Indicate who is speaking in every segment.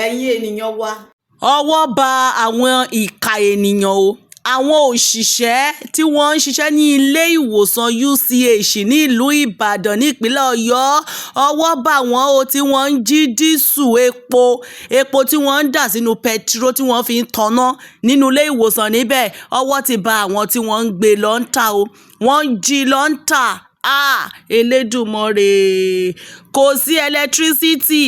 Speaker 1: ẹ̀yin ènìyàn wa. ọwọ́ bà àwọn ìka ènìyàn o. àwọn òṣìṣẹ́ tí wọ́n ń ṣiṣẹ́ ní ilé ìwòsàn UCH ní ìlú Ìbàdàn ní ìpínlẹ̀ Ọ̀yọ́, ọwọ́ bà wọ́n o, tí wọ́n ń jí dísù epo tí wọ́n ń dà sínú pẹtiró tí wọ́n fi ń tanná nínú ilé ìwòsàn níbẹ̀. ọwọ́ ti bà àwọn tí wọ́n ń gbé lọ ń tà o, wọ́n ń jí lọ ń tà. Elédùmarè, kò sí ẹlẹtírísítì.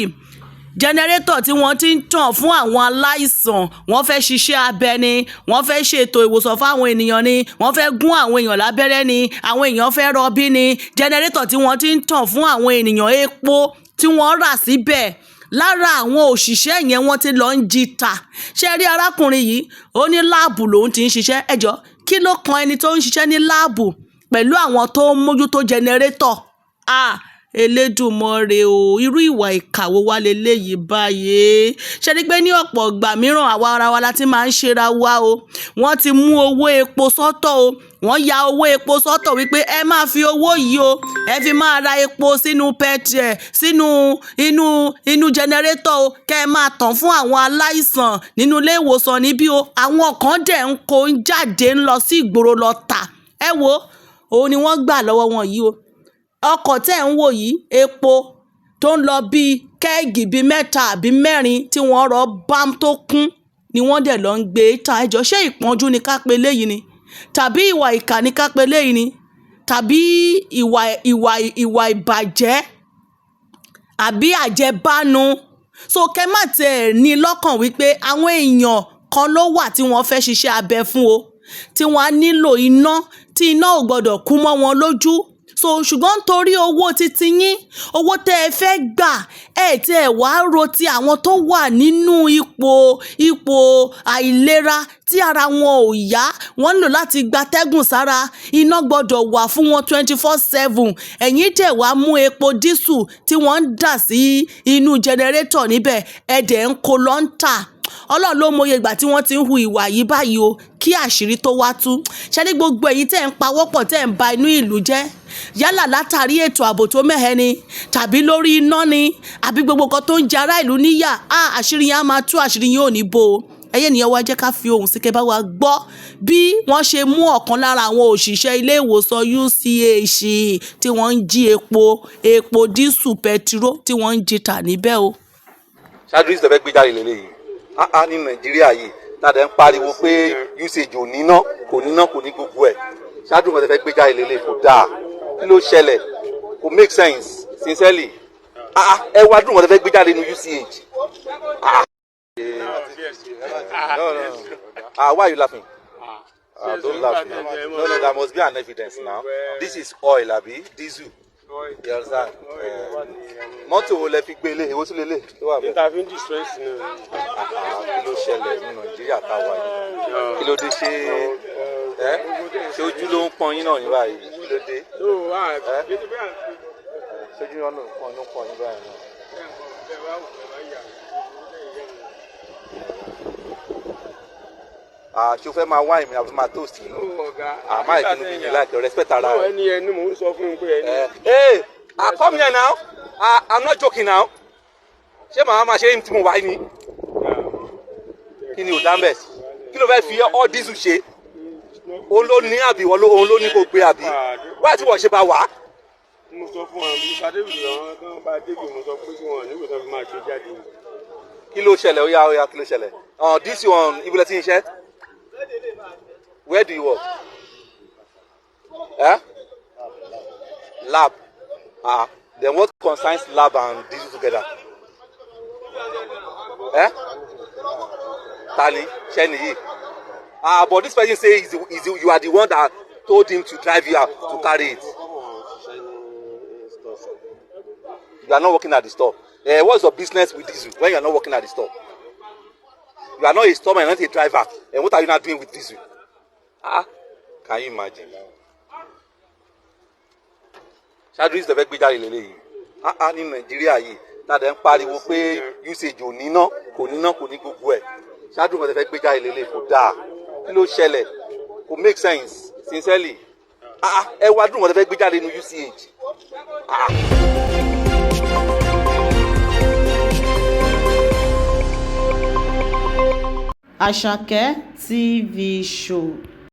Speaker 1: Jẹnẹrétọ̀ tí wọ́n ti ń tàn fún àwọn aláìsàn, wọ́n fẹ́ ṣiṣẹ́ abẹ ni, wọ́n fẹ́ ṣètò ìwòsàn fáwọn ènìyàn ni, wọ́n fẹ́ gún àwọn èèyàn lábẹ́rẹ́ ni, àwọn èèyàn fẹ́ rọbí ni. Jẹnẹrétọ̀ tí wọ́n ti ń tàn fún àwọn ènìyàn, epo tí wọ́n rà síbẹ̀, lára àwọn òṣìṣẹ́ yẹn wọ́n ti lọ ń jí tà. Ṣé rí arákùnrin yìí, ó ní láàbù lòun ti ń ṣiṣẹ́. Ẹ jọ̀ọ́, kí ló kan ẹni tó ń ṣiṣẹ́ ní láàbù pẹ̀lú àwọn tó ń mójútó jẹnẹrétọ̀? Elédùmarè o, irú ìwà ìkàwé wa leléyìí báyìí. Ṣé rí pé ní ọ̀pọ̀ ìgbà mìíràn àwa ara wa la ti máa ń ṣera wa o. Wọ́n ti mú owó epo sọ́tọ̀ o, wọ́n ya owó epo sọ́tọ̀ wípé ẹ máa fi owó yìí o, ẹ fi máa ra epo sínú inú jẹnẹrétọ̀ o, kẹ́ ẹ máa tàn fún àwọn aláìsàn nínú ilé ìwòsàn níbí o. Àwọn kan dẹ̀ ń kó ń jáde ń lọ sí ìgboro lọ tà. Ẹ wo, òun ni wọ́n gbà lọ́wọ́ wọn yìí o. Ọkọ̀ tẹ́ ń wò yìí, epo tó ń lọ bíi kẹ́ẹ̀gì bíi 3 àbí 4 tí wọ́n rọ bám tó kún ni wọ́n dẹ̀ lọ ń gbé ta. Ẹ jọ̀ọ́, ṣé ìpọ́njú ni ká pe léyìí ni? Tàbí ìwà ìkà ni ká pe léyìí ni? Tàbí ìwà ìbàjẹ́ àbí àjẹbánu? So kẹ́ má tẹ̀ ní lọ́kàn wípé àwọn èèyàn kan ló wà tí wọ́n fẹ́ ṣiṣẹ́ abẹ fún o, tí wọ́n á nílò iná, tí iná ò gbọdọ̀ kú mọ́ wọn lójú. So ṣùgbọ́n nítorí owó titi yín, owó tẹ́ ẹ fẹ́ gbà, tí ẹ wá ro ti àwọn tó wà nínú ipò àìlera tí ara wọn ò yá, wọ́n nílò láti gbatẹ́gùn sára, iná gbọ́dọ̀ wà fún wọn 24/7. Ẹ̀yin tẹ̀ wá mú epo dísù tí wọ́n ń dà sí inú jẹnẹrétọ̀ níbẹ̀, ẹ̀dẹ̀ ń kó lọ ń tà. Ọlọ́run ló mọye ìgbà tí wọ́n ti ń hu ìwà yìí báyìí o, kí àṣírí tó wá tú. Ṣé ní gbogbo ẹ̀yin tẹ́ ń pawọ́pọ̀ tẹ́ ń ba inú ìlú jẹ́, yálà látàrí ètò ààbò tó mẹ́hẹ ni, tàbí lórí iná ni, àbí gbogbo nǹkan tó ń jẹ ará ìlú níyà, àṣírí yẹn á máa tú, àṣírí yẹn ò ní bò ó. Ẹ̀yin ènìyàn wa, jẹ́ ká fi ohùn sí kẹ́ bá wa gbọ́ bí wọ́n ṣe mú ọ̀kan lára àwọn òṣìṣẹ́ ilé ìwòsàn UCH tí wọ́n ń jí epo dísù pẹtiró tí wọ́n ń jí tà níbẹ̀ o.
Speaker 2: ṣáájú ìṣẹ̀fẹ́ gbé jáde lélẹ́yìí ní Nàìjíríà yìí tàdé ń pariwo pé UCH ò níná kò ní gbogbo ẹ̀. ṣáájú ìṣẹ̀fẹ́ fẹ́ gbé jáde lélẹ́yìí kò dáa. Kí ló ṣẹlẹ̀? Kò make sense sincerely. Ẹ wá dùn wọ́n fẹ́ gbé jáde ní UCH. Why are you laughing? Don't laugh. No, there must be an evidence now. This is oil, abi diesel. You understand? Mọ́tò wo lẹ fi gbé ilé? Èwo tún lè lè?
Speaker 3: Intervene distress ni.
Speaker 2: Kí ló ṣẹlẹ̀ ní Nàìjíríà táwa yìí? Kí ló dé ṣé ojú ló ń pọ́n yín náà ní báyìí? Kí ló dé? Ṣojú náà ló ń pọ́n yín báyìí náà. Ṣé o fẹ́ máa wáìnì àbí máa toast yìí? Àmọ́ ìpinnu mi ní láìpẹ́ respect ara rẹ̀.
Speaker 3: Ẹni mò ń sọ fún un pé ẹni.
Speaker 2: Hey, come here now. I'm not joking now. Ṣé màá máa ṣe é tí mo wáyé ni? Kí ni ò dá mbẹ̀? Kí ló fẹ́ fi all diesel ṣe? Òun ló ní àbí òun ló ní kó gbé àbí? Wáyé tí wọ́n ṣe bá wà?
Speaker 3: Mo sọ fún àwọn ìṣàdébì lọ́wọ́ tó ń bá débì, mo sọ pé kí wọ́n nígbà tó fi máa ṣe jáde.
Speaker 2: Kí ló ṣẹlẹ̀? Ó yá, kí ló ṣẹlẹ̀? This one, ibùdó tí ń ṣe? Where do you work? Lab. Then what concerns lab and diesel together? Tani, Sheni. But this person says you are the one that told him to drive you out to carry it. You are not working at the store. What's your business with diesel when you are not working at the store? You are not a storeman, you are not a driver. And what are you not doing with diesel? Can you imagine? ṣáájú ìṣẹ̀fẹ́ gbé jáde lélẹ́yìí ní Nàìjíríà yìí tàdé ń pariwo pé UCH ò níná kò ní gbogbo ẹ̀. ṣáájú ìṣẹ̀fẹ́ gbé jáde lélẹ́yìí kò dáa. Kí ló ṣẹlẹ̀? Kò make sense sincerely. Ẹ wá dùn wọ́n fẹ́ gbé jáde ní UCH.
Speaker 1: Àṣàkẹ́ TV show.